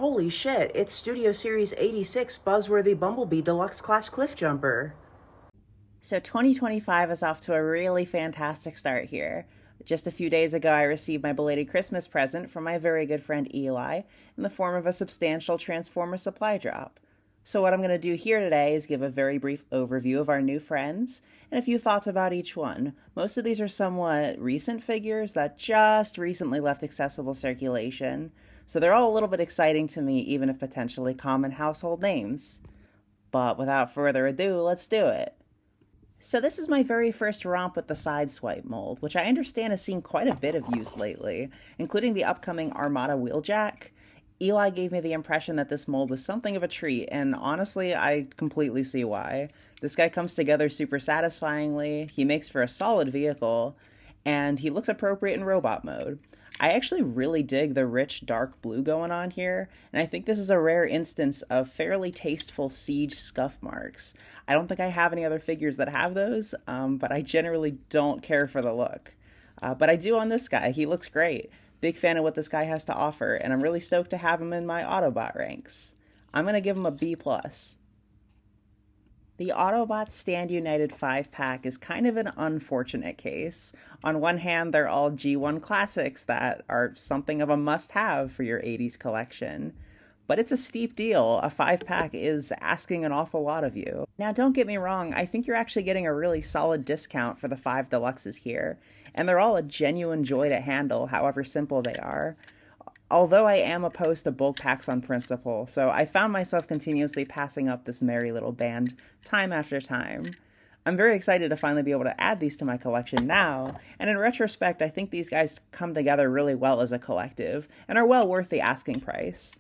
Holy shit, it's Studio Series 86 Buzzworthy Bumblebee Deluxe Class Cliff Jumper. So 2025 is off to a really fantastic start here. Just a few days ago, I received my belated Christmas present from my very good friend Eli in the form of a substantial Transformer supply drop. So, what I'm going to do here today is give a very brief overview of our new friends and a few thoughts about each one. Most of these are somewhat recent figures that just recently left accessible circulation, so they're all a little bit exciting to me, even if potentially common household names. But without further ado, let's do it. So this is my very first romp with the Sideswipe mold, which I understand has seen quite a bit of use lately, including the upcoming Armada Wheeljack. Eli gave me the impression that this mold was something of a treat, and honestly, I completely see why. This guy comes together super satisfyingly, he makes for a solid vehicle, and he looks appropriate in robot mode. I actually really dig the rich dark blue going on here, and I think this is a rare instance of fairly tasteful siege scuff marks. I don't think I have any other figures that have those, but I generally don't care for the look. But I do on this guy. He looks great. Big fan of what this guy has to offer, and I'm really stoked to have him in my Autobot ranks. I'm going to give him a B+. The Autobots Stand United 5-pack is kind of an unfortunate case. On one hand, they're all G1 classics that are something of a must-have for your 80s collection. But it's a steep deal. A 5-pack is asking an awful lot of you. Now, don't get me wrong, I think you're actually getting a really solid discount for the 5 deluxes here, and they're all a genuine joy to handle, however simple they are. Although I am opposed to bulk packs on principle, so I found myself continuously passing up this merry little band time after time. I'm very excited to finally be able to add these to my collection now, and in retrospect, I think these guys come together really well as a collective, and are well worth the asking price.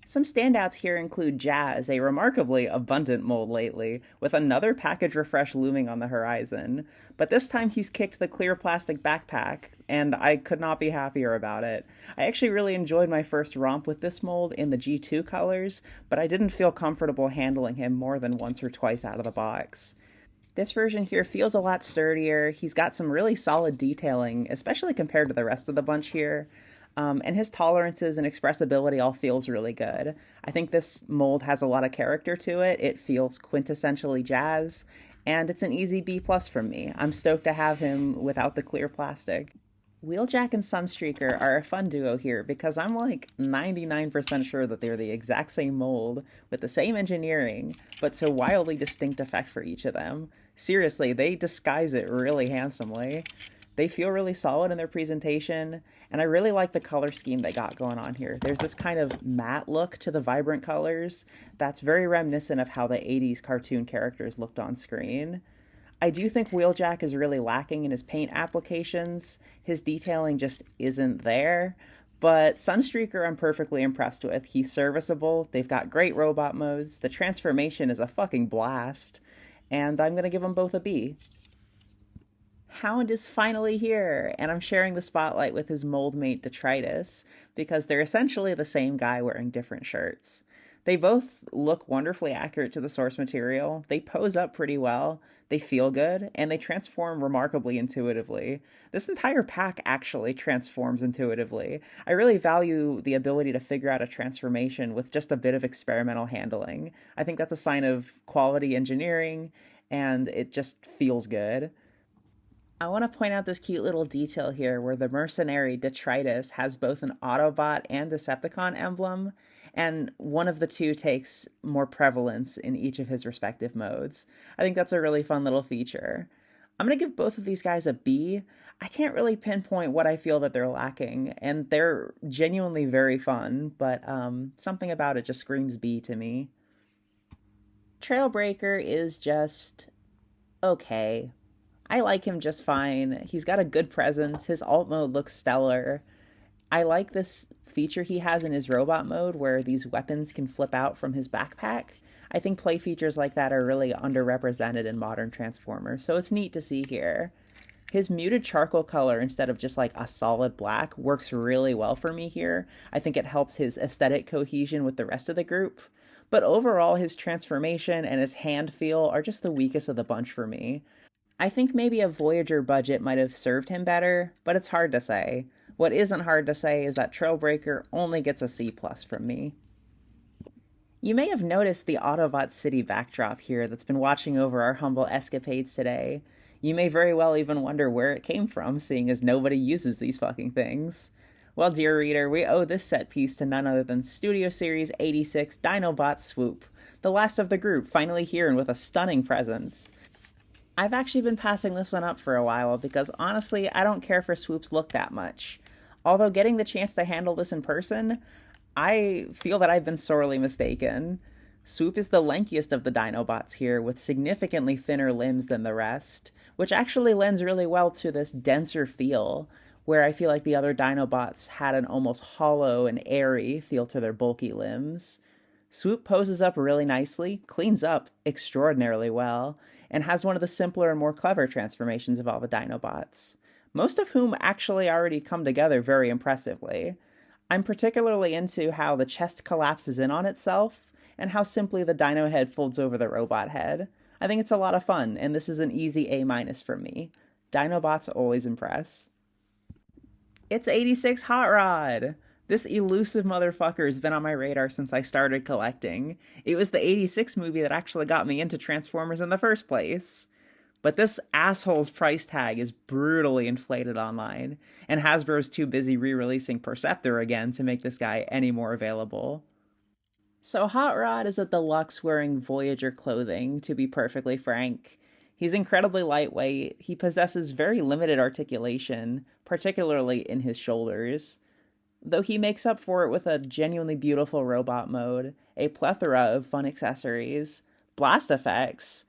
Some standouts here include Jazz, a remarkably abundant mold lately, with another package refresh looming on the horizon. But this time he's kicked the clear plastic backpack, and I could not be happier about it. I actually really enjoyed my first romp with this mold in the G2 colors, but I didn't feel comfortable handling him more than once or twice out of the box. This version here feels a lot sturdier. He's got some really solid detailing, especially compared to the rest of the bunch here. And his tolerances and expressibility all feels really good. I think this mold has a lot of character to it. It feels quintessentially Jazz, and it's an easy B+ from me. I'm stoked to have him without the clear plastic. Wheeljack and Sunstreaker are a fun duo here because I'm like 99% sure that they're the exact same mold with the same engineering, but so wildly distinct effect for each of them. Seriously, they disguise it really handsomely. They feel really solid in their presentation, and I really like the color scheme they got going on here. There's this kind of matte look to the vibrant colors that's very reminiscent of how the 80s cartoon characters looked on screen. I do think Wheeljack is really lacking in his paint applications. His detailing just isn't there. But Sunstreaker I'm perfectly impressed with. He's serviceable, they've got great robot modes, the transformation is a fucking blast, and I'm gonna give them both a B. Hound is finally here, and I'm sharing the spotlight with his mold mate Detritus, because they're essentially the same guy wearing different shirts. They both look wonderfully accurate to the source material, they pose up pretty well, they feel good, and they transform remarkably intuitively. This entire pack actually transforms intuitively. I really value the ability to figure out a transformation with just a bit of experimental handling. I think that's a sign of quality engineering, and it just feels good. I want to point out this cute little detail here where the mercenary Detritus has both an Autobot and Decepticon emblem, and one of the two takes more prevalence in each of his respective modes. I think that's a really fun little feature. I'm going to give both of these guys a B. I can't really pinpoint what I feel that they're lacking, and they're genuinely very fun, but something about it just screams B to me. Trailbreaker is just okay. I like him just fine. He's got a good presence. His alt mode looks stellar. I like this feature he has in his robot mode where these weapons can flip out from his backpack. I think play features like that are really underrepresented in modern Transformers, so it's neat to see here. His muted charcoal color instead of just like a solid black works really well for me here. I think it helps his aesthetic cohesion with the rest of the group. But overall, his transformation and his hand feel are just the weakest of the bunch for me. I think maybe a Voyager budget might have served him better, but it's hard to say. What isn't hard to say is that Trailbreaker only gets a C plus from me. You may have noticed the Autobot City backdrop here that's been watching over our humble escapades today. You may very well even wonder where it came from, seeing as nobody uses these fucking things. Well, dear reader, we owe this set piece to none other than Studio Series 86 Dinobot Swoop, the last of the group, finally here and with a stunning presence. I've actually been passing this one up for a while because honestly, I don't care for Swoop's look that much. Although getting the chance to handle this in person, I feel that I've been sorely mistaken. Swoop is the lankiest of the Dinobots here, with significantly thinner limbs than the rest, which actually lends really well to this denser feel, where I feel like the other Dinobots had an almost hollow and airy feel to their bulky limbs. Swoop poses up really nicely, cleans up extraordinarily well, and has one of the simpler and more clever transformations of all the Dinobots, most of whom actually already come together very impressively. I'm particularly into how the chest collapses in on itself, and how simply the dino head folds over the robot head. I think it's a lot of fun, and this is an easy A- from me. Dinobots always impress. It's 86 Hot Rod! This elusive motherfucker has been on my radar since I started collecting. It was the 86 movie that actually got me into Transformers in the first place. But this asshole's price tag is brutally inflated online, and Hasbro's too busy re-releasing Perceptor again to make this guy any more available. So Hot Rod is a deluxe wearing Voyager clothing, to be perfectly frank. He's incredibly lightweight, he possesses very limited articulation, particularly in his shoulders, though he makes up for it with a genuinely beautiful robot mode, a plethora of fun accessories, blast effects,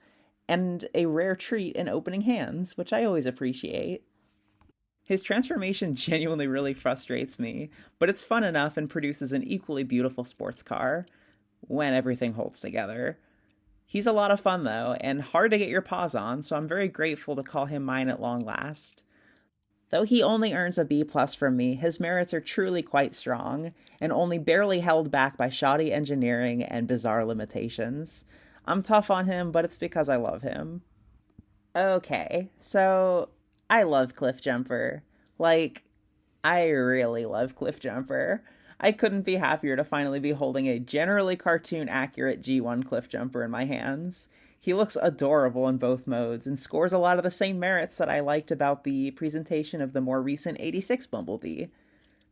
and a rare treat in opening hands, which I always appreciate. His transformation genuinely really frustrates me, but it's fun enough and produces an equally beautiful sports car, when everything holds together. He's a lot of fun though, and hard to get your paws on, so I'm very grateful to call him mine at long last. Though he only earns a B+ from me, his merits are truly quite strong, and only barely held back by shoddy engineering and bizarre limitations. I'm tough on him, but it's because I love him. Okay, so I love Cliffjumper. Like, I really love Cliffjumper. I couldn't be happier to finally be holding a generally cartoon-accurate G1 Cliffjumper in my hands. He looks adorable in both modes and scores a lot of the same merits that I liked about the presentation of the more recent 86 Bumblebee.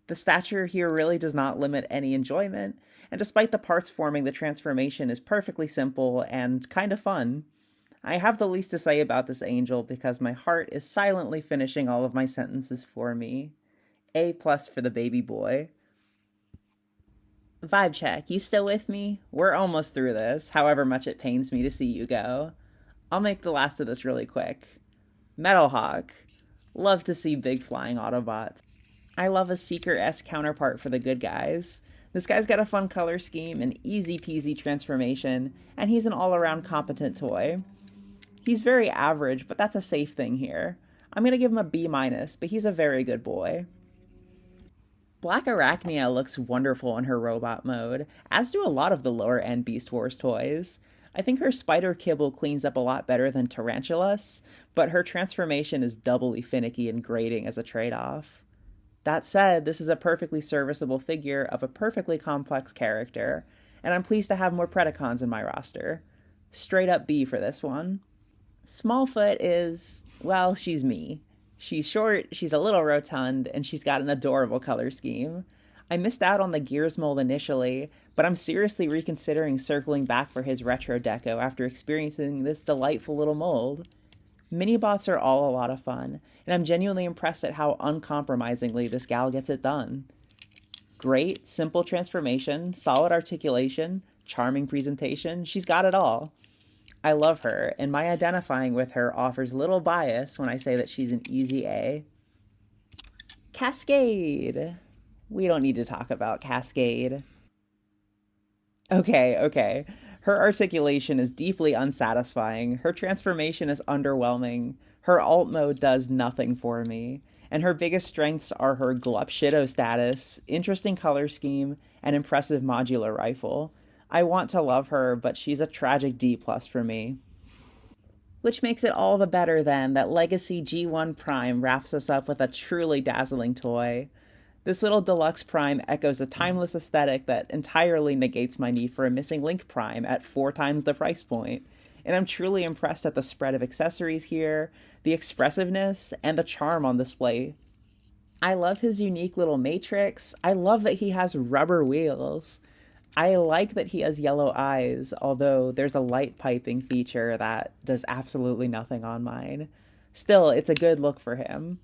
The stature here really does not limit any enjoyment, and despite the parts forming, the transformation is perfectly simple and kind of fun. I have the least to say about this angel because my heart is silently finishing all of my sentences for me. A+ for the baby boy. Vibe check, you still with me? We're almost through this, however much it pains me to see you go. I'll make the last of this really quick. Metalhawk. Love to see big flying Autobots. I love a Seeker-esque counterpart for the good guys. This guy's got a fun color scheme, an easy-peasy transformation, and he's an all-around competent toy. He's very average, but that's a safe thing here. I'm gonna give him a B-, but he's a very good boy. Black Arachnia looks wonderful in her robot mode, as do a lot of the lower-end Beast Wars toys. I think her spider kibble cleans up a lot better than Tarantulas, but her transformation is doubly finicky and grating as a trade-off. That said, this is a perfectly serviceable figure of a perfectly complex character, and I'm pleased to have more Predacons in my roster. Straight up B for this one. Smallfoot is, well, she's me. She's short, she's a little rotund, and she's got an adorable color scheme. I missed out on the Gears mold initially, but I'm seriously reconsidering circling back for his retro deco after experiencing this delightful little mold. Minibots are all a lot of fun, and I'm genuinely impressed at how uncompromisingly this gal gets it done. Great, simple transformation, solid articulation, charming presentation, she's got it all. I love her, and my identifying with her offers little bias when I say that she's an easy A. Cascade. We don't need to talk about Cascade. Okay. Her articulation is deeply unsatisfying, her transformation is underwhelming, her alt mode does nothing for me, and her biggest strengths are her Glupshido status, interesting color scheme, and impressive modular rifle. I want to love her, but she's a tragic D+ for me. Which makes it all the better then that Legacy G1 Prime wraps us up with a truly dazzling toy. This little deluxe prime echoes a timeless aesthetic that entirely negates my need for a missing link prime at 4 times the price point. And I'm truly impressed at the spread of accessories here, the expressiveness, and the charm on display. I love his unique little matrix. I love that he has rubber wheels. I like that he has yellow eyes, although there's a light piping feature that does absolutely nothing on mine. Still, it's a good look for him.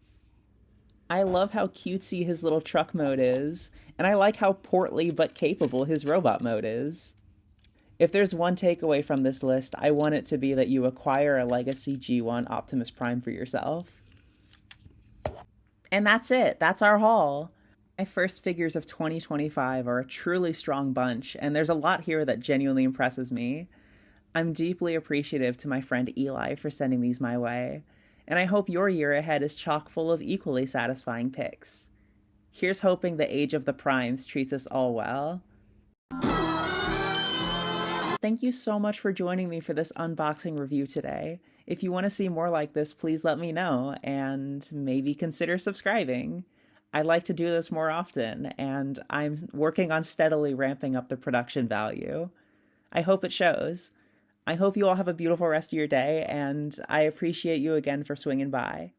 I love how cutesy his little truck mode is, and I like how portly but capable his robot mode is. If there's one takeaway from this list, I want it to be that you acquire a Legacy G1 Optimus Prime for yourself. And that's it. That's our haul. My first figures of 2025 are a truly strong bunch, and there's a lot here that genuinely impresses me. I'm deeply appreciative to my friend Eli for sending these my way, and I hope your year ahead is chock full of equally satisfying picks. Here's hoping the Age of the Primes treats us all well. Thank you so much for joining me for this unboxing review today. If you want to see more like this, please let me know, and maybe consider subscribing. I'd like to do this more often, and I'm working on steadily ramping up the production value. I hope it shows. I hope you all have a beautiful rest of your day, and I appreciate you again for swinging by.